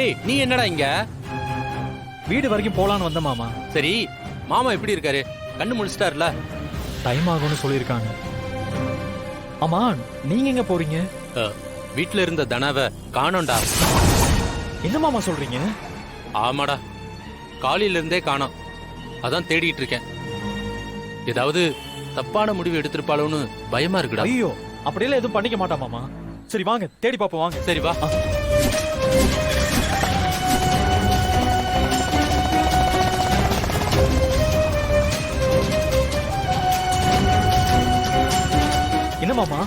டேய் நீ என்னடா இங்க? வீடு வரைக்கும் போலான்னு வந்த மாமா. சரி மாமா எப்படி இருக்காரு? கண்ணு முழிச்சிட்டாருல? டைம் ஆகும்னு சொல்லியிருக்காங்க. ஆமா நீங்க எங்க போறீங்க? வீட்டுல இருந்த தனாவை காணோம்டா. என்ன மாமா சொல்றீங்க? ஆமாடா, காலையில இருந்தே காணோம். அதான் தேடிட்டு இருக்கேன். ஏதாவது தப்பான முடிவு எடுத்திருப்பாளோன்னு பயமா இருக்குடா. ஐயோ அப்படியெல்லாம் எதுவும் பண்ணிக்க மாட்டா மாமா. சரி வாங்க தேடி பாப்போம் வாங்க. சரி வா. என்ன மாமா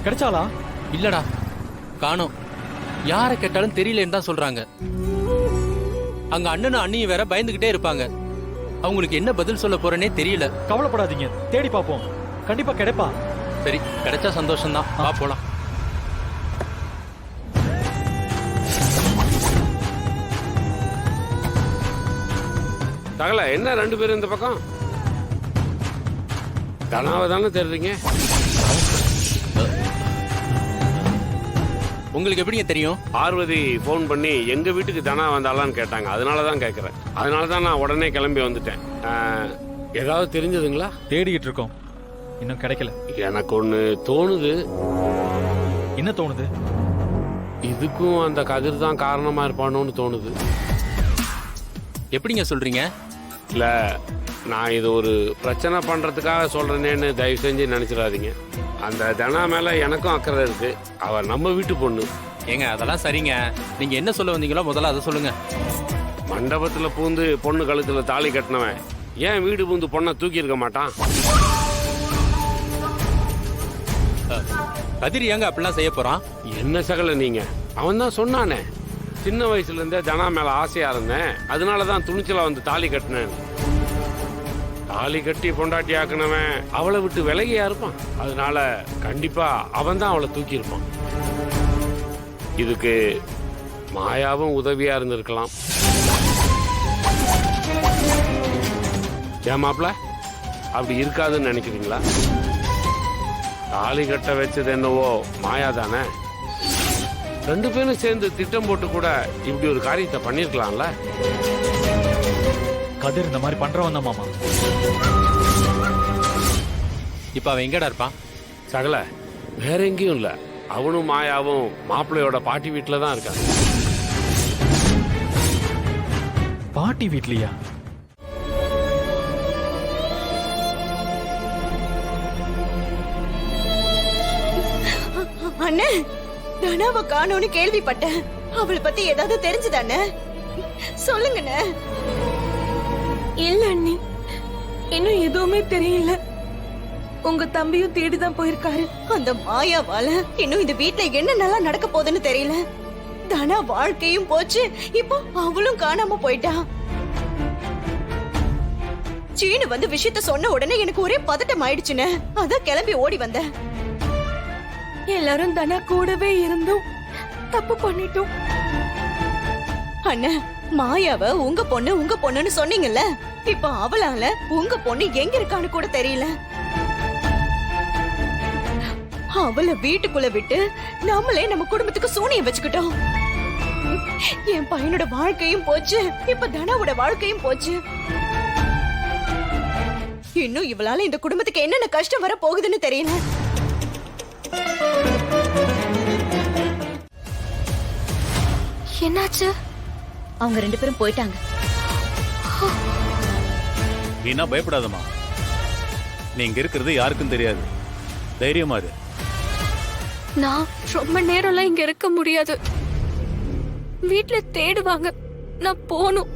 கிடைச்சாளா? இல்லடா காணோம். யாரை கேட்டாலும் தெரியலன்னு தான் சொல்றாங்க. அங்க அண்ணனும் அண்ணியும் வேற பயந்துகிட்டே இருப்பாங்க. அவங்களுக்கு என்ன பதில் சொல்ல போறேனே தெரியல. கவலைப்படாதீங்க, தேடி பாப்போம். கண்டிப்பா கிடைப்பா. சரி கிடைச்சா சந்தோஷம்தான். வா போலாம். தகல என்ன ரெண்டு பேரும் இந்த பக்கம்? தனாவை தானே தேடுறீங்க? உங்களுக்கு எப்படிங்க தெரியும்? பார்வதி ஃபோன் பண்ணி எங்க வீட்டுக்கு தனா வந்தாலான்னு கேட்டாங்க. அதனால தான் கேட்குறேன். அதனால தான் நான் உடனே கிளம்பி வந்துட்டேன். ஏதாவது தெரிஞ்சதுங்களா? தேடிக்கிட்டு இருக்கோம், இன்னும் கிடைக்கல. எனக்கு ஒன்று தோணுது. என்ன தோணுது? இதுக்கும் அந்த கதிர் தான் காரணமா இருப்பானோன்னு தோணுது. எப்படிங்க சொல்றீங்க? இல்ல நான் இது ஒரு பிரச்சனை பண்றதுக்காக சொல்றேனேன்னு தயவு செஞ்சு நினைச்சிடாதீங்க. அந்த தனா மேல எனக்கும் அக்கறை இருக்கு. அவ நம்ம வீட்டு பொண்ணு. ஏங்க அதெல்லாம் சரிங்க. நீங்க என்ன சொல்ல வந்தீங்களோ முதல்ல அதை சொல்லுங்க. மண்டபத்துல பூந்து பொண்ணு கழுத்துல தாலி கட்டினவன் ஏன் வீடு பூந்து பொண்ணை தூக்கி இருக்க மாட்டான்? கதிர் ஏங்க அப்படிலாம் செய்ய போறான்? என்ன சகல நீங்க? அவன் தான் சொன்னானே, சின்ன வயசுல இருந்தே தனா மேல ஆசையா இருந்தேன், அதனாலதான் துணிச்சலா வந்து தாலி கட்டினேன். தாலி கட்டி பொண்டாட்டி ஆக்கினவன் அவளை விட்டு விலகியா இருப்பான். அதனால கண்டிப்பா அவன் தான் அவளை தூக்கி இருப்பான். இதுக்கு மாயாவும் உதவியா இருந்திருக்கலாம். ஏன் மாப்ள அப்படி இருக்காதுன்னு நினைக்கிறீங்களா? தாலி கட்ட வச்சது என்னவோ மாயா தானே. ரெண்டு பேரும் சேர்ந்து திட்டம் போட்டு கூட இப்படி ஒரு காரியத்தை பண்ணிருக்கலாம்ல. கதிர் இந்த மாதிரி பண்றவன் தான் மாமா. இப்ப அவன் எங்கடா இருப்பான்? சகல வேற எங்கேயும் இல்ல. அவனும் மாயாவும் மாப்பிள்ளையோட பாட்டி வீட்டுல தான் இருக்காங்க. பாட்டி வீட்லயா? அண்ணே, தனாவை காணோன்னு கேள்விப்பட்டேன். அவளை பத்தி ஏதாவது தெரிஞ்சுதானே? சொல்லுங்கண்ணே. இல்ல அண்ணி, இன்னும் எதுவுமே தெரியல. உங்க தம்பியும் தேடிதான் போயிருக்காரு. அந்த மாயாவால இன்னும் இந்த வீட்ல என்ன நல்லா நடக்க போகுதுன்னு தெரியல. தனா வாழ்க்கையும் போச்சு, இப்போ அவளும் காணாம போயிட்டா. சீனு வந்து விஷயத்த சொன்ன உடனே எனக்கு ஒரே பதட்டம் ஆயிடுச்சுன்னு அதான் கிளம்பி ஓடி வந்தேன். எல்லாரும் தனா கூடவே இருந்தும் தப்பு பண்ணிட்டோம். அண்ணா, மாயாவ உங்க பொண்ணுன்னு சொன்னீங்கல்ல, இப்ப அவளால உங்க பொண்ணு எங்க இருக்கான்னு கூட தெரியல. அவளை வீட்டுக்குள்ள விட்டு நம்மளே நம்ம குடும்பத்துக்கு சூனியம் வச்சுக்கிட்டோம். என் பையனோட வாழ்க்கையும் போச்சு, இப்ப தனாவோட வாழ்க்கையும் போச்சு. இன்னும் இவளால இந்த குடும்பத்துக்கு என்னென்ன கஷ்டம் வர போகுதுன்னு தெரியல. என்னாச்சு? அவங்க ரெண்டு பேரும் போயிட்டாங்க. நீனா பயப்படாதம்மா. நீ இங்க இருக்கிறது யாருக்கும் தெரியாது. தைரியமா இரு. நான் ரொம்ப நேரம்லாம் இங்க இருக்க முடியாது. வீட்ல தேடுவாங்க. நான் போணும்.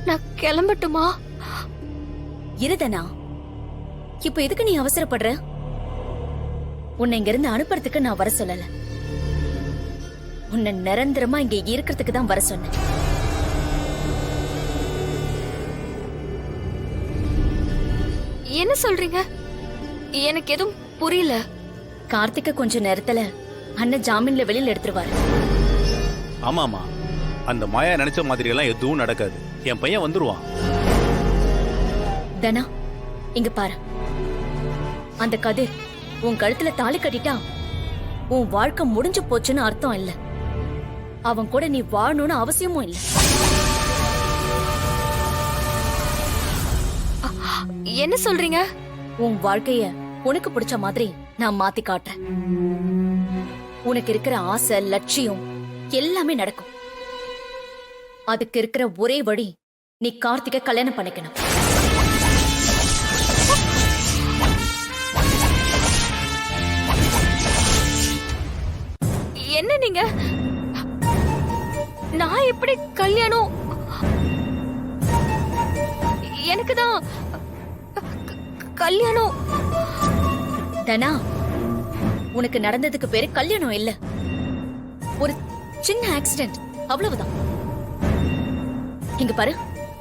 நான் கிளம்பட்டுமா? இருதனா, இப்ப எதுக்கு நீ அவசரப்படுற? உன்னை இங்க இருந்து அனுப்புறதுக்கு நான் வர சொல்லல. உன்னை நிரந்தரமா இங்க இருக்கிறதுக்கு தான் வர சொன்னேன். என்ன சொல்றீங்க? எனக்கு எதுவும் புரியல. கார்த்திக்க கொஞ்ச நேரத்துல அண்ணன் ஜாமீன்ல வெளியில எடுத்துருவாரு. ஆமாமா, அந்த மாயா நினைச்ச மாதிரி எல்லாம் எதுவும் நடக்காது. என் பையன் வந்துருவான். தனா, இங்க பாரு. அந்த கதிர் உன் கழுத்துல தாலி கட்டிட்டா உன் வாழ்க்கை முடிஞ்சு போச்சுன்னு அர்த்தம் இல்ல. அவன் கூட நீ வாழணும்னு அவசியமும் இல்ல. என்ன சொல்றீங்க? உன் வாழ்க்கைய உனக்கு பிடிச்ச மாதிரி நான் மாத்தி காட்டுறேன். உனக்கு இருக்கிற ஆசை, லட்சியம் எல்லாமே நடக்கும். அதுக்கு இருக்கிற ஒரே வழி, நீ கார்த்திகை கல்யாணம் பண்ணிக்கணும். என்ன நீங்க? நான் எப்படி கல்யாணம்? எனக்கு தான் கல்யாணம். தனா, உனக்கு நடந்ததுக்கு பேரு கல்யாணம் இல்ல, ஒரு சின்ன ஆக்சிடென்ட், அவ்வளவுதான். இங்க பாரு,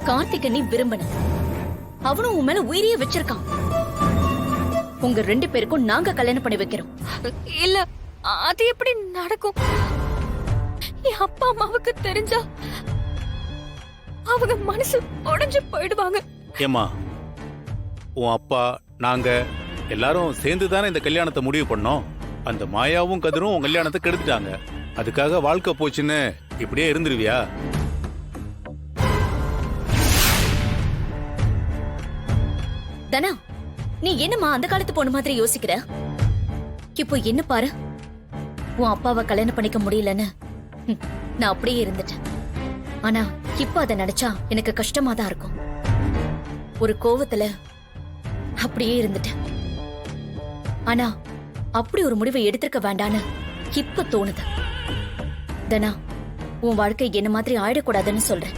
கார்த்திகை நீ விரும்பின, அவனும் உன் மேல உயிரிய வச்சிருக்கான். உங்க 2 பேருக்கும் நாங்க கல்யாணம் பண்ணி வைக்கிறோம். இல்ல, அது எப்படி நடக்கும்? என் அப்பா அம்மாவுக்கு தெரிஞ்சா அவங்க மனசு உடைஞ்சு போயிடுவாங்க. ஏம்மா, உன் அப்பா நாங்க எல்லாரும் சேர்ந்து தானே இந்த கல்யாணத்தை முடிவு பண்ணோம். அந்த மாயாவும் கதிரும் உன் கல்யாணத்தை கெடுத்துட்டாங்க. அதுக்காக வாழ்க்கை போச்சுன்னு இப்படியே இருந்துருவியா? தனா, நீ என்னம்மா அந்த காலத்து பொண்ணு மாதிரி யோசிக்கிற? இப்போ என்ன பாரு, உன் அப்பாவை கல்யாணம் பண்ணிக்க முடியலன்னு நான் அப்படியே இருந்துட்டேன். ஆனா இப்ப அதை நினைச்சா எனக்கு கஷ்டமா தான் இருக்கும். ஒரு கோவத்துல அப்படியே இருந்துட்டேன். ஆனா அப்படி ஒரு முடிவை எடுத்திருக்க வேண்டான்னு இப்ப தோணுது. தனா, உன் வாழ்க்கை என்ன மாதிரி ஆயிடக்கூடாதுன்னு சொல்றேன்.